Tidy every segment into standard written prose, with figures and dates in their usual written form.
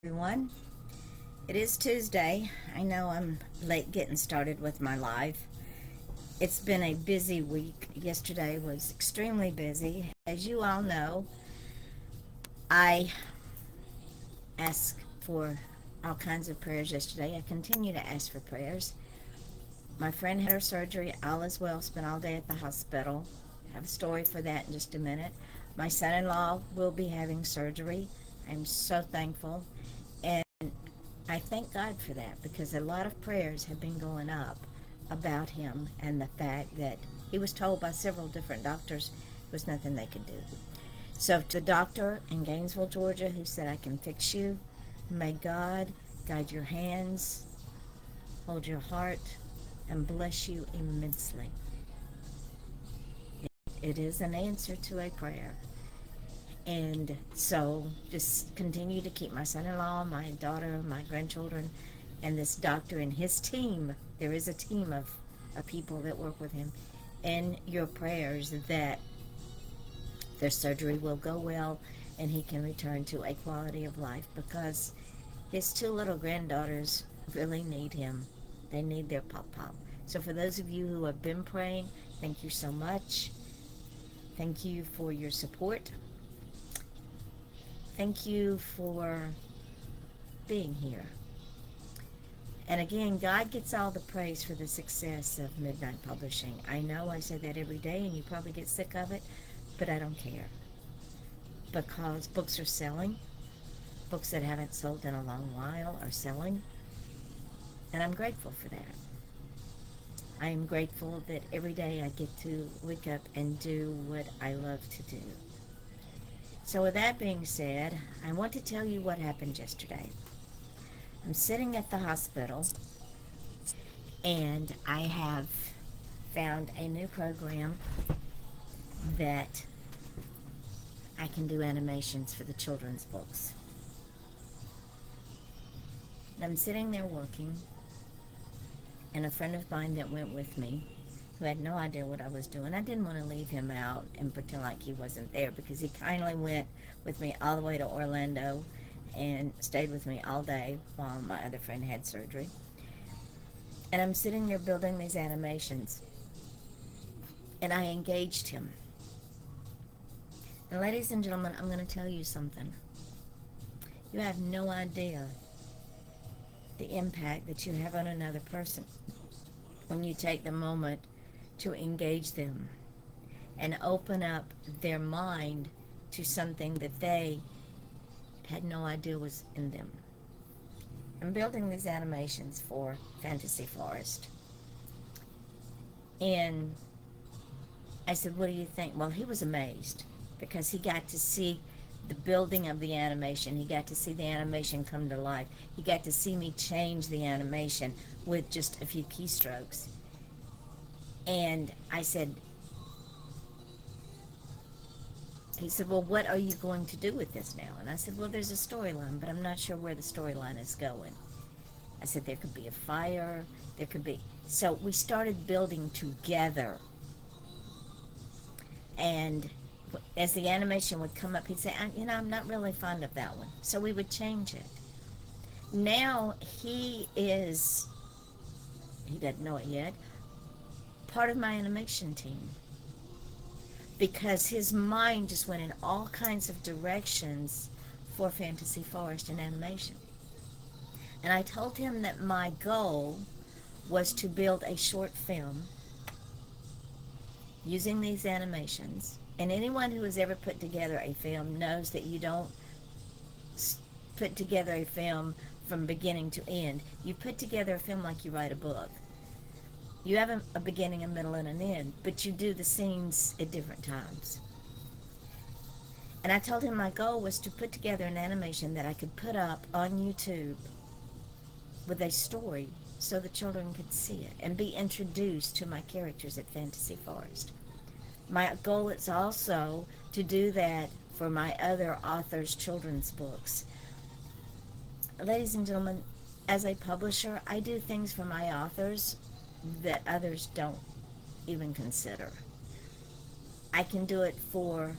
Everyone. It is Tuesday. I know I'm late getting started with my live. It's been a busy week. Yesterday was extremely busy. As you all know, I asked for all kinds of prayers yesterday. I continue to ask for prayers. My friend had her surgery. All is well. Spent all day at the hospital. I have a story for that in just a minute. My son-in-law will be having surgery. I'm so thankful. And I thank God for that because a lot of prayers have been going up about him and the fact that he was told by several different doctors there was nothing they could do. So, to the doctor in Gainesville, Georgia, who said, I can fix you, may God guide your hands, hold your heart, and bless you immensely. It is an answer to a prayer. And so just continue to keep my son-in-law, my daughter, my grandchildren, and this doctor and his team. There is a team of people that work with him in your prayers that their surgery will go well and he can return to a quality of life because his two little granddaughters really need him. They need their pop. So for those of you who have been praying, thank you so much. Thank you for your support. Thank you for being here. And again, God gets all the praise for the success of Midnight Publishing. I know I say that every day and you probably get sick of it, but I don't care. Because books are selling. Books that haven't sold in a long while are selling. And I'm grateful for that. I am grateful that every day I get to wake up and do what I love to do. So with that being said, I want to tell you what happened yesterday. I'm sitting at the hospital and I have found a new program that I can do animations for the children's books. And I'm sitting there working, and a friend of mine that went with me, who had no idea what I was doing, I didn't want to leave him out and pretend like he wasn't there because he kindly went with me all the way to Orlando and stayed with me all day while my other friend had surgery. And I'm sitting there building these animations, and I engaged him. And ladies and gentlemen, I'm going to tell you something. You have no idea the impact that you have on another person when you take the moment to engage them and open up their mind to something that they had no idea was in them. I'm building these animations for Fantasy Forest. And I said, what do you think? Well, he was amazed because he got to see the building of the animation. He got to see the animation come to life. He got to see me change the animation with just a few keystrokes. And I said, he said, well, what are you going to do with this now? And I said, well, there's a storyline, but I'm not sure where the storyline is going. I said, there could be a fire, there could be... So we started building together. And as the animation would come up, he'd say, I'm not really fond of that one. So we would change it. Now he doesn't know it yet, part of my animation team. Because his mind just went in all kinds of directions for Fantasy Forest and animation. And I told him that my goal was to build a short film using these animations. And anyone who has ever put together a film knows that you don't put together a film from beginning to end. You put together a film like you write a book. You have a beginning, a middle, and an end, but you do the scenes at different times. And I told him my goal was to put together an animation that I could put up on YouTube with a story so the children could see it and be introduced to my characters at Fantasy Forest. My goal is also to do that for my other authors' children's books. Ladies and gentlemen, as a publisher, I do things for my authors that others don't even consider. I can do it for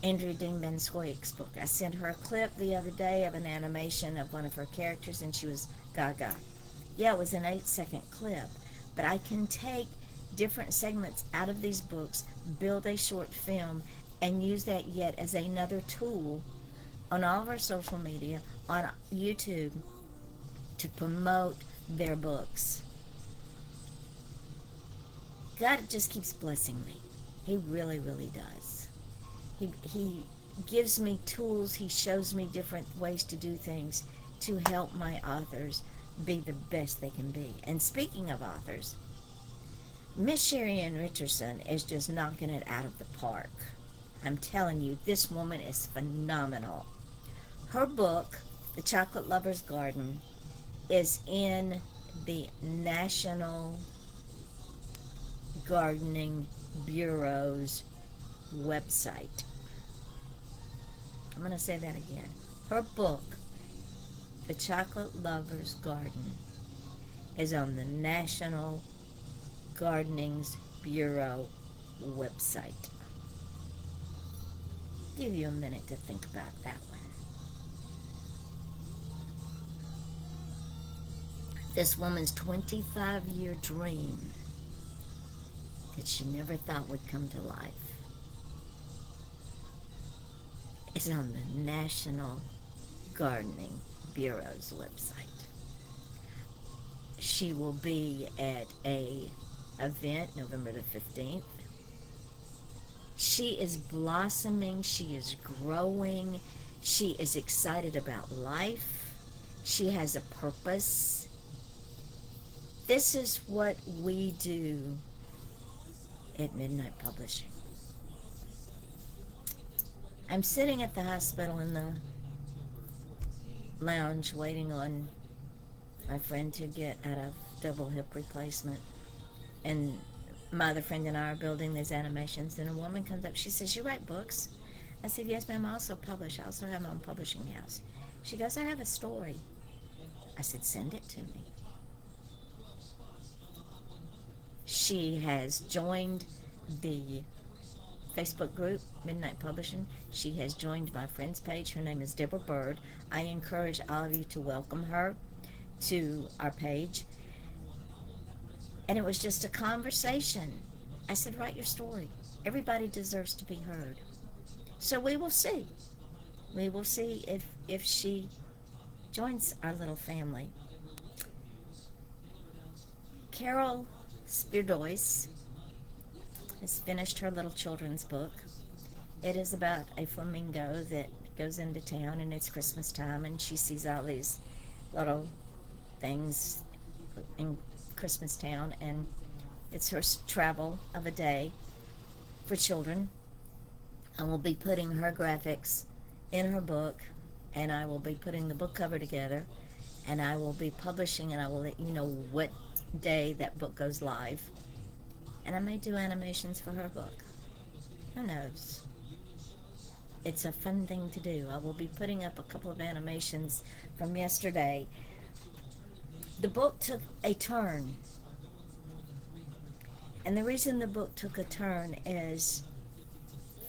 Andrew Dean Van Scoyo's book. I sent her a clip the other day of an animation of one of her characters, and she was gaga. Yeah, it was an 8-second clip, but I can take different segments out of these books, build a short film, and use that yet as another tool on all of our social media, on YouTube, to promote their books. God just keeps blessing me. He really, really does. He gives me tools. He shows me different ways to do things to help my authors be the best they can be. And speaking of authors, Miss Sherry Ann Richardson is just knocking it out of the park. I'm telling you, this woman is phenomenal. Her book, The Chocolate Lover's Garden, is in the National Gardening Bureau's website. I'm going to say that again. Her book, The Chocolate Lover's Garden, is on the National Gardening Bureau website. Give you a minute to think about that one. This woman's 25-year dream that she never thought would come to life is on the National Gardening Bureau's website. She will be at a event November the 15th. She is blossoming. She is growing. She is excited about life. She has a purpose. This is what we do at Midnight Publishing. I'm sitting at the hospital in the lounge waiting on my friend to get out of double hip replacement. And my other friend and I are building these animations, and a woman comes up. She says, "You write books?" I said, "Yes, ma'am. I also publish. I also have my own publishing house." She goes, "I have a story." I said, "Send it to me." She has joined the Facebook group, Midnight Publishing. She has joined my friend's page. Her name is Deborah Bird. I encourage all of you to welcome her to our page. And it was just a conversation. I said, "Write your story. Everybody deserves to be heard." So we will see. We will see if she joins our little family. Carol Spierdois has finished her little children's book. It is about a flamingo that goes into town, and it's Christmas time, and she sees all these little things in Christmas town, and it's her travel of a day for children. I will be putting her graphics in her book, and I will be putting the book cover together, and I will be publishing, and I will let you know what day that book goes live. And I may do animations for her book. Who knows? It's a fun thing to do. I will be putting up a couple of animations from yesterday. The book took a turn. And the reason the book took a turn is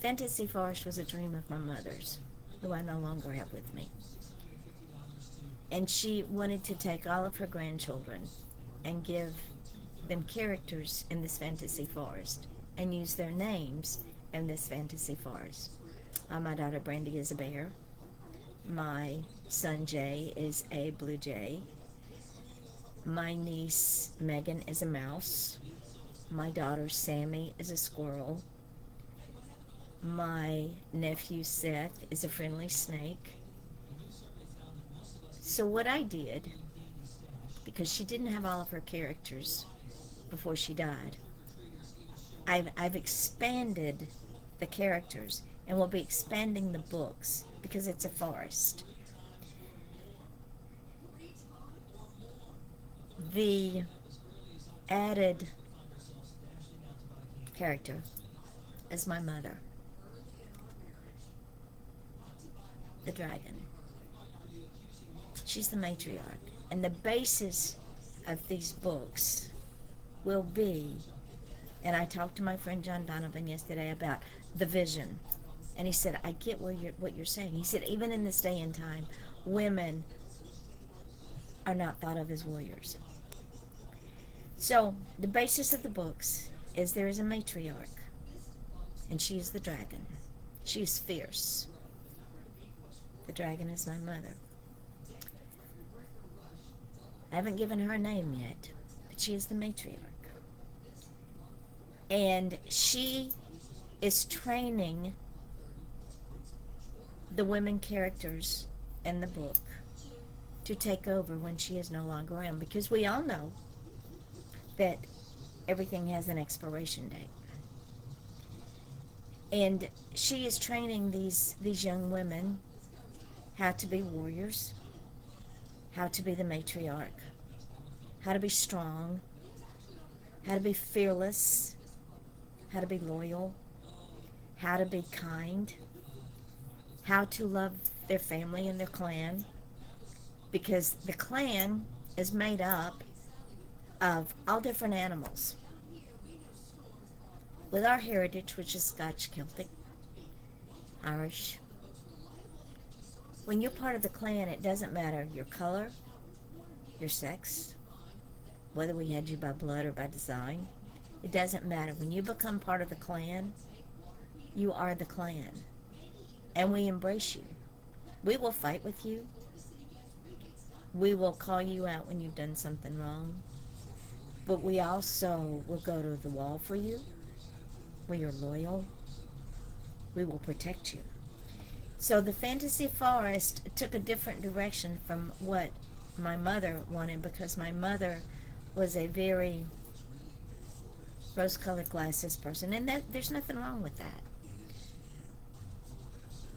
Fantasy Forest was a dream of my mother's, who I no longer have with me. And she wanted to take all of her grandchildren and give them characters in this fantasy forest and use their names in this fantasy forest. My daughter Brandy is a bear. My son Jay is a blue jay. My niece Megan is a mouse. My daughter Sammy is a squirrel. My nephew Seth is a friendly snake. So what I did, because she didn't have all of her characters before she died, I've expanded the characters, and we'll be expanding the books because it's a forest. The added character is my mother, the dragon. She's the matriarch. And the basis of these books will be, and I talked to my friend John Donovan yesterday about the vision. And he said, I get what you're saying. He said, even in this day and time, women are not thought of as warriors. So the basis of the books is there is a matriarch, and she is the dragon. She is fierce. The dragon is my mother. I haven't given her a name yet, but she is the matriarch. And she is training the women characters in the book to take over when she is no longer around, because we all know that everything has an expiration date. And she is training these young women how to be warriors, how to be the matriarch, how to be strong, how to be fearless, how to be loyal, how to be kind, how to love their family and their clan, because the clan is made up of all different animals. With our heritage, which is Scotch, Celtic, Irish, when you're part of the clan, it doesn't matter your color, your sex, whether we had you by blood or by design. It doesn't matter. When you become part of the clan, you are the clan. And we embrace you. We will fight with you. We will call you out when you've done something wrong. But we also will go to the wall for you. We are loyal. We will protect you. So the Fantasy Forest took a different direction from what my mother wanted, because my mother was a very rose-colored glasses person, and there's nothing wrong with that.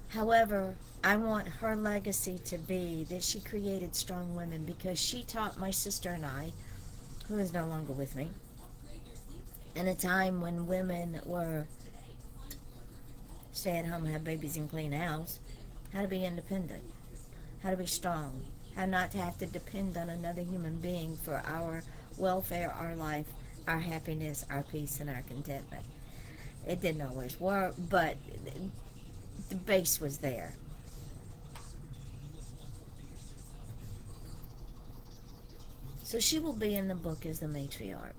However, I want her legacy to be that she created strong women, because she taught my sister and I, who is no longer with me, in a time when women were stay at home, have babies, and clean house, how to be independent, how to be strong, how not to have to depend on another human being for our welfare, our life, our happiness, our peace, and our contentment. It didn't always work, but the base was there. So she will be in the book as the matriarch.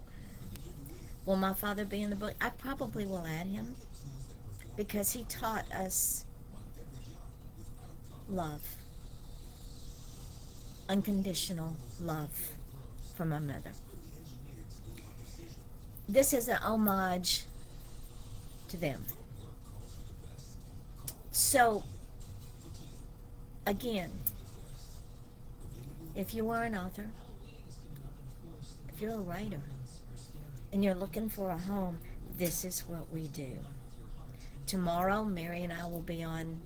Will my father be in the book? I probably will add him, because he taught us love, unconditional love from my mother. This is an homage to them. So, again, if you are an author, if you're a writer, and you're looking for a home, this is what we do. Tomorrow, Mary and I will be on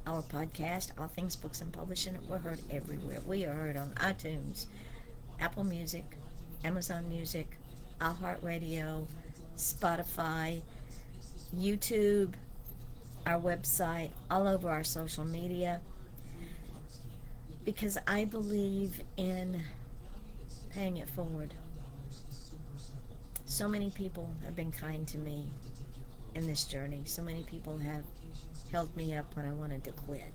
our podcast, All Things Books and Publishing. We're heard everywhere. We are heard on iTunes, Apple Music, Amazon Music, iHeartRadio, Spotify, YouTube, our website, all over our social media, because I believe in paying it forward. So many people have been kind to me in this journey. So many people have held me up when I wanted to quit.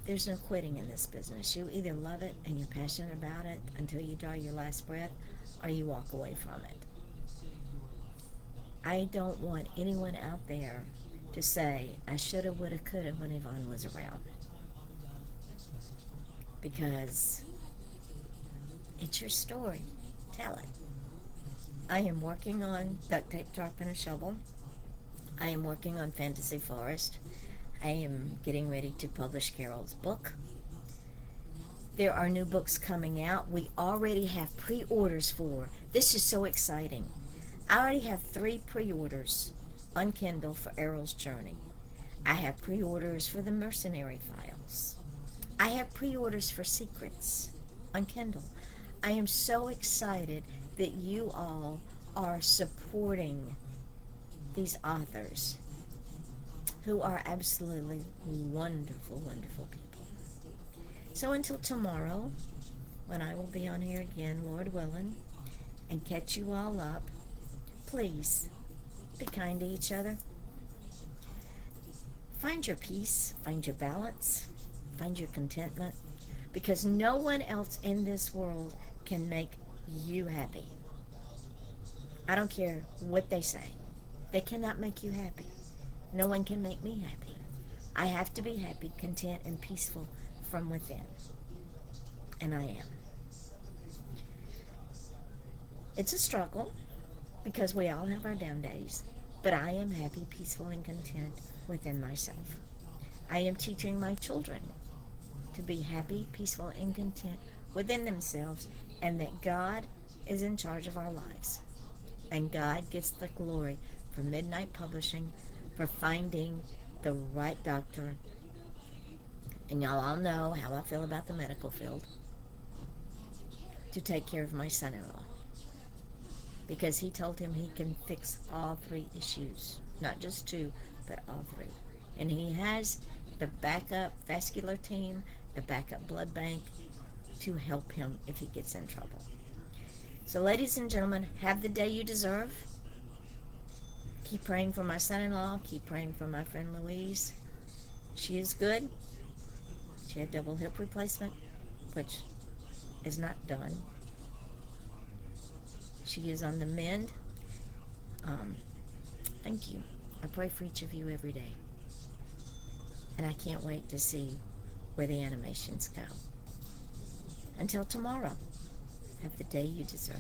There's no quitting in this business. You either love it and you're passionate about it until you draw your last breath, or you walk away from it. I don't want anyone out there to say, I shoulda, woulda, coulda when Yvonne was around. Because it's your story. Tell it. I am working on Duct Tape, Tarp, and a Shovel. I am working on Fantasy Forest. I am getting ready to publish Carol's book. There are new books coming out. We already have pre-orders for. This is so exciting. I already have 3 pre-orders on Kindle for Errol's Journey. I have pre-orders for the Mercenary Files. I have pre-orders for Secrets on Kindle. I am so excited that you all are supporting these authors who are absolutely wonderful, wonderful people. So until tomorrow, when I will be on here again, Lord willing, and catch you all up, please be kind to each other. Find your peace, find your balance, find your contentment, because no one else in this world can make you happy. I don't care what they say. They cannot make you happy. No one can make me happy. I have to be happy, content, and peaceful from within. And I am. It's a struggle because we all have our down days, but I am happy, peaceful, and content within myself. I am teaching my children to be happy, peaceful, and content within themselves, and that God is in charge of our lives. And God gets the glory for Midnight Publishing for finding the right doctor. And y'all all know how I feel about the medical field, to take care of my son-in-law, because he told him he can fix all three issues, not just two, but all three. And he has the backup vascular team, the backup blood bank to help him if he gets in trouble. So ladies and gentlemen, have the day you deserve. Keep praying for my son-in-law. Keep praying for my friend Louise. She is good. She had double hip replacement, which is not done. She is on the mend. Thank you. I pray for each of you every day. And I can't wait to see where the animations go. Until tomorrow, have the day you deserve.